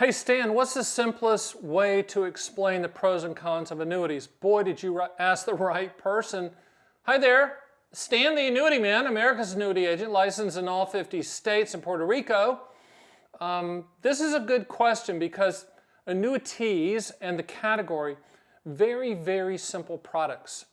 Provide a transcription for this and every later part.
Hey Stan, what's the simplest way to explain the pros and cons of annuities? Boy, did you ask the right person. Hi there, Stan the Annuity Man, America's annuity agent, licensed in all 50 states and Puerto Rico. This is a good question because annuities and the category, very, very simple products.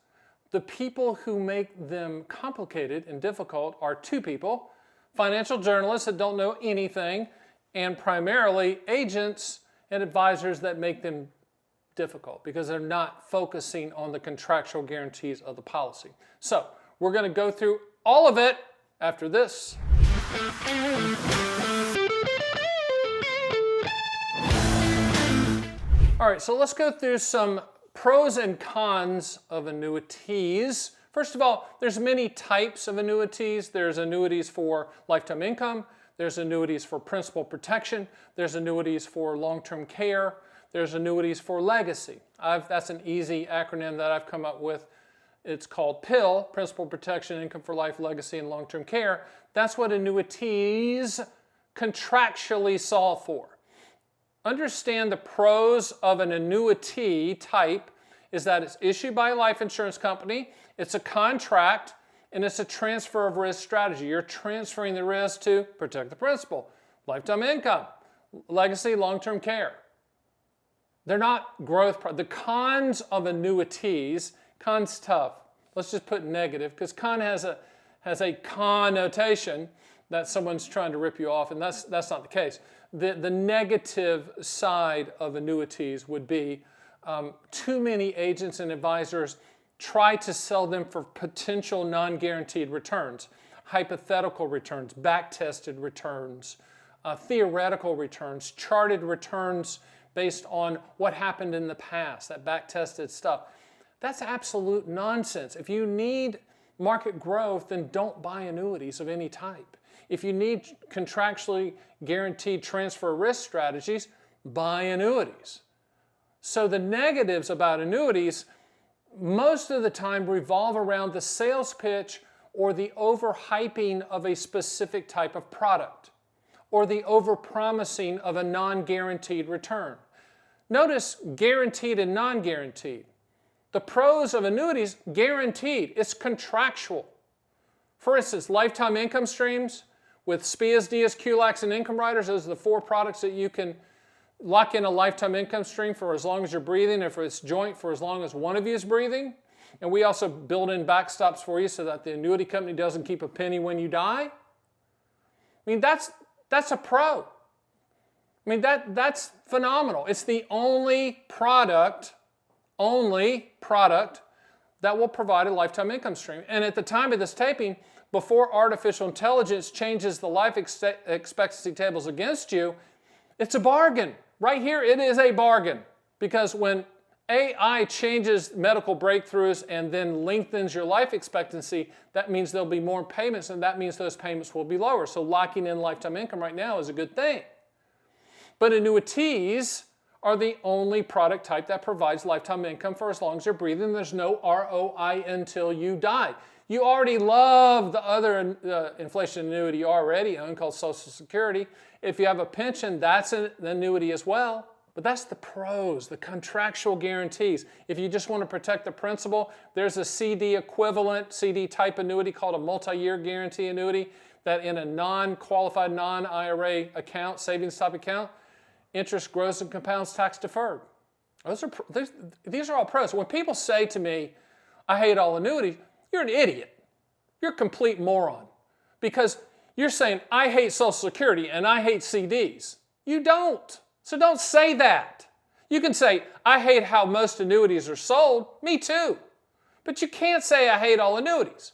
The people who make them complicated and difficult are two people: financial journalists that don't know anything, and primarily agents and advisors that make them difficult because they're not focusing on the contractual guarantees of the policy. So we're going to go through all of it after this. All right, so let's go through some pros and cons of annuities. First of all, there's many types of annuities. There's annuities for lifetime income. There's annuities for principal protection. There's annuities for long-term care. There's annuities for legacy. That's an easy acronym that I've come up with. It's called PIL, Principal Protection, Income for Life, Legacy, and Long-Term Care. That's what annuities contractually solve for. Understand the pros of an annuity type is that it's issued by a life insurance company, it's a contract, and it's a transfer of risk strategy. You're transferring the risk to protect the principal, lifetime income, legacy, long-term care. They're not growth. The cons of annuities, con's tough. Let's just put negative because con has a connotation that someone's trying to rip you off, and that's not the case. The negative side of annuities would be too many agents and advisors try to sell them for potential non-guaranteed returns, hypothetical returns, back-tested returns, theoretical returns, charted returns based on what happened in the past, that back-tested stuff. That's absolute nonsense. If you need market growth, then don't buy annuities of any type. If you need contractually guaranteed transfer risk strategies, buy annuities. So the negatives about annuities most of the time revolve around the sales pitch or the overhyping of a specific type of product or the overpromising of a non-guaranteed return. Notice guaranteed and non-guaranteed. The pros of annuities, guaranteed, it's contractual. For instance, lifetime income streams with SPIAs, DIAs, QLACs, and income riders, those are the four products that you can lock in a lifetime income stream for as long as you're breathing, if it's joint for as long as one of you is breathing. And we also build in backstops for you so that the annuity company doesn't keep a penny when you die. I mean, that's a pro. I mean, that's phenomenal. It's the only product that will provide a lifetime income stream. And at the time of this taping, before artificial intelligence changes the life expectancy tables against you, it's a bargain. Right here, it is a bargain. Because when AI changes medical breakthroughs and then lengthens your life expectancy, that means there'll be more payments, and that means those payments will be lower. So locking in lifetime income right now is a good thing. But annuities are the only product type that provides lifetime income for as long as you're breathing. There's no ROI until you die. You already love the other inflation annuity you already own called Social Security. If you have a pension, that's an annuity as well. But that's the pros, the contractual guarantees. If you just want to protect the principal, there's a CD equivalent, CD type annuity called a multi-year guarantee annuity that in a non-qualified, non-IRA account, savings type account, interest grows and compounds tax deferred. These are all pros. When people say to me, I hate all annuities, you're an idiot. You're a complete moron. Because you're saying, I hate Social Security and I hate CDs. You don't. So don't say that. You can say, I hate how most annuities are sold. Me too. But you can't say I hate all annuities.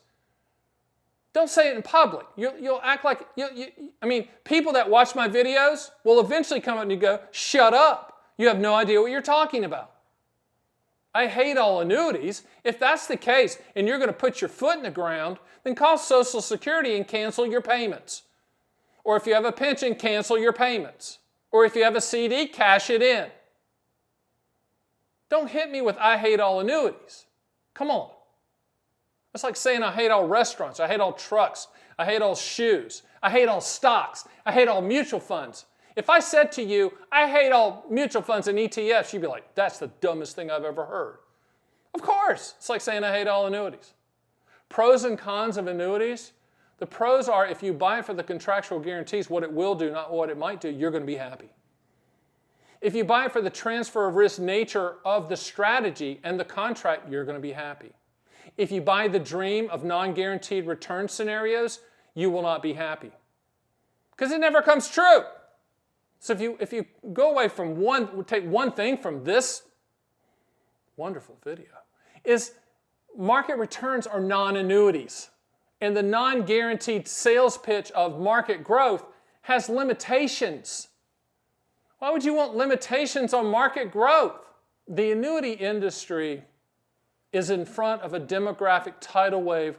Don't say it in public. You'll act like, I mean, people that watch my videos will eventually come up and you go, shut up. You have no idea what you're talking about. I hate all annuities. If that's the case and you're going to put your foot in the ground, then call Social Security and cancel your payments. Or if you have a pension, cancel your payments. Or if you have a CD, cash it in. Don't hit me with I hate all annuities. Come on. That's like saying I hate all restaurants, I hate all trucks, I hate all shoes, I hate all stocks, I hate all mutual funds. If I said to you, I hate all mutual funds and ETFs, you'd be like, that's the dumbest thing I've ever heard. Of course. It's like saying I hate all annuities. Pros and cons of annuities. The pros are if you buy it for the contractual guarantees, what it will do, not what it might do, you're going to be happy. If you buy it for the transfer of risk nature of the strategy and the contract, you're going to be happy. If you buy the dream of non-guaranteed return scenarios, you will not be happy. Because it never comes true. So if you go away from take one thing from this wonderful video, is market returns are non-annuities. And the non-guaranteed sales pitch of market growth has limitations. Why would you want limitations on market growth? The annuity industry is in front of a demographic tidal wave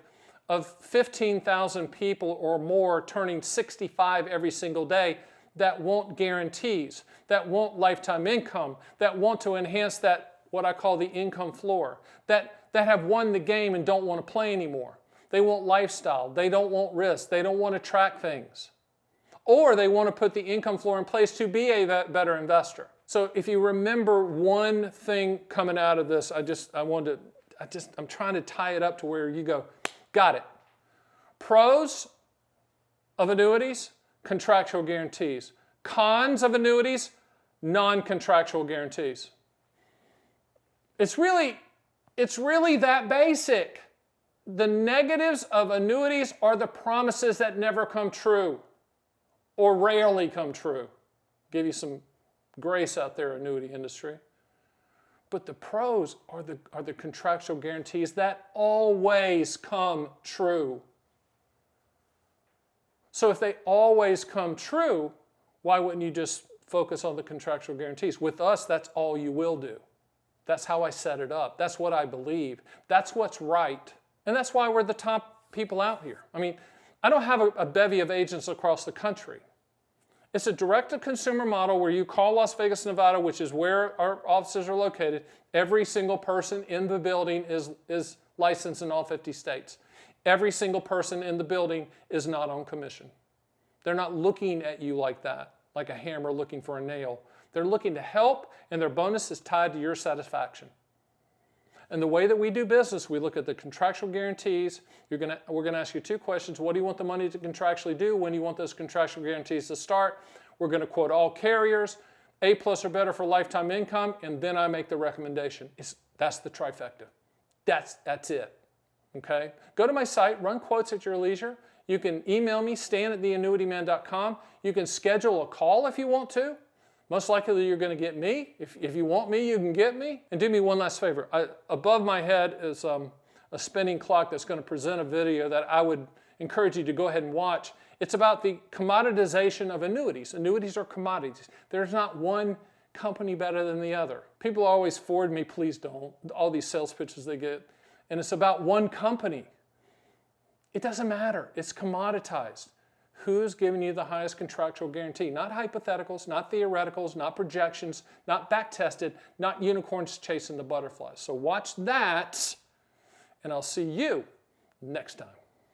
of 15,000 people or more turning 65 every single day that want guarantees, that want lifetime income, that want to enhance that, what I call the income floor, that have won the game and don't want to play anymore. They want lifestyle. They don't want risk. They don't want to track things. Or they want to put the income floor in place to be a better investor. So if you remember one thing coming out of this, I'm trying to tie it up to where you go, got it. Pros of annuities, contractual guarantees. Cons of annuities, non-contractual guarantees. It's really that basic. The negatives of annuities are the promises that never come true or rarely come true. Give you some grace out there, annuity industry. But the pros are the contractual guarantees that always come true. So if they always come true, why wouldn't you just focus on the contractual guarantees? With us, that's all you will do. That's how I set it up. That's what I believe. That's what's right. And that's why we're the top people out here. I mean, I don't have a bevy of agents across the country. It's a direct-to-consumer model where you call Las Vegas, Nevada, which is where our offices are located. Every single person in the building is licensed in all 50 states. Every single person in the building is not on commission. They're not looking at you like that, like a hammer looking for a nail. They're looking to help, and their bonus is tied to your satisfaction. And the way that we do business, we look at the contractual guarantees. We're going to ask you two questions. What do you want the money to contractually do? When do you want those contractual guarantees to start? We're going to quote all carriers, A+ or better for lifetime income, and then I make the recommendation. That's the trifecta. That's it. Okay? Go to my site, run quotes at your leisure. You can email me, stan@theannuityman.com. You can schedule a call if you want to. Most likely you're going to get me. If you want me, you can get me. And do me one last favor. Above my head is a spinning clock that's going to present a video that I would encourage you to go ahead and watch. It's about the commoditization of annuities. Annuities are commodities. There's not one company better than the other. People always forward me, please don't, all these sales pitches they get. And it's about one company. It doesn't matter. It's commoditized. Who's giving you the highest contractual guarantee? Not hypotheticals, not theoreticals, not projections, not back-tested, not unicorns chasing the butterflies. So watch that, and I'll see you next time.